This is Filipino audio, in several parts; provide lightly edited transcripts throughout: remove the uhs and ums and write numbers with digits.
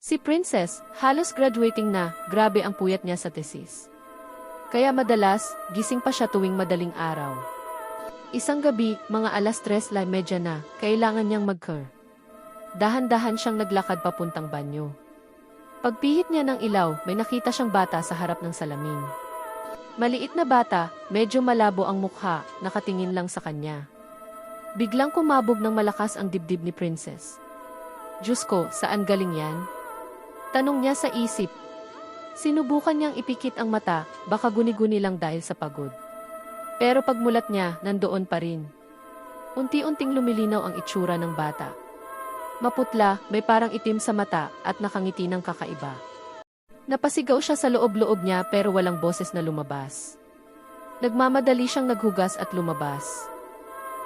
Si Princess, halos graduating na, grabe ang puyat niya sa thesis. Kaya madalas, gising pa siya tuwing madaling araw. Isang gabi, mga 3:30 na, kailangan niyang mag-car. Dahan-dahan siyang naglakad papuntang banyo. Pagpihit niya ng ilaw, may nakita siyang bata sa harap ng salamin. Maliit na bata, medyo malabo ang mukha, nakatingin lang sa kanya. Biglang kumabog ng malakas ang dibdib ni Princess. Diyos ko, saan galing yan? Tanong niya sa isip. Sinubukan niyang ipikit ang mata, baka guni-guni lang dahil sa pagod. Pero pagmulat niya, nandoon pa rin. Unti-unting lumilinaw ang itsura ng bata. Maputla, may parang itim sa mata, at nakangiti ng kakaiba. Napasigaw siya sa loob-loob niya pero walang boses na lumabas. Nagmamadali siyang naghugas at lumabas.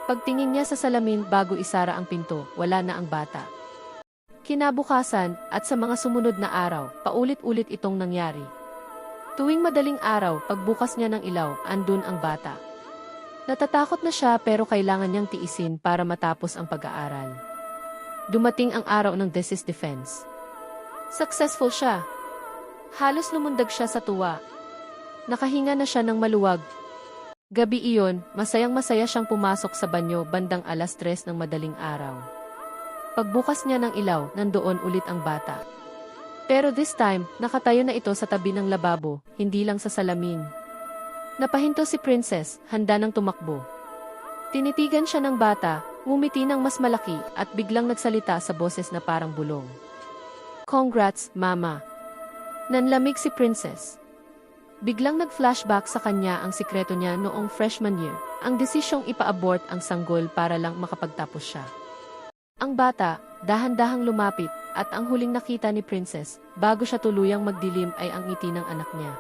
Pagtingin niya sa salamin bago isara ang pinto, wala na ang bata. Kinabukasan, at sa mga sumunod na araw, paulit-ulit itong nangyari. Tuwing madaling araw, pagbukas niya ng ilaw, andun ang bata. Natatakot na siya pero kailangan niyang tiisin para matapos ang pag-aaral. Dumating ang araw ng thesis defense. Successful siya. Halos lumundag siya sa tuwa. Nakahinga na siya ng maluwag. Gabi iyon, masayang-masaya siyang pumasok sa banyo bandang 3:00 ng madaling araw. Pagbukas niya ng ilaw, nandoon ulit ang bata. Pero this time, nakatayo na ito sa tabi ng lababo, hindi lang sa salamin. Napahinto si Princess, handa nang tumakbo. Tinitigan siya ng bata, ngumiti ng mas malaki, at biglang nagsalita sa boses na parang bulong. Congrats, Mama. Nanlamig si Princess. Biglang nag-flashback sa kanya ang sikreto niya noong freshman year, ang desisyong ipa-abort ang sanggol para lang makapagtapos siya. Ang bata, dahan-dahang lumapit, at ang huling nakita ni Princess, bago siya tuluyang magdilim ay ang ngiti ng anak niya.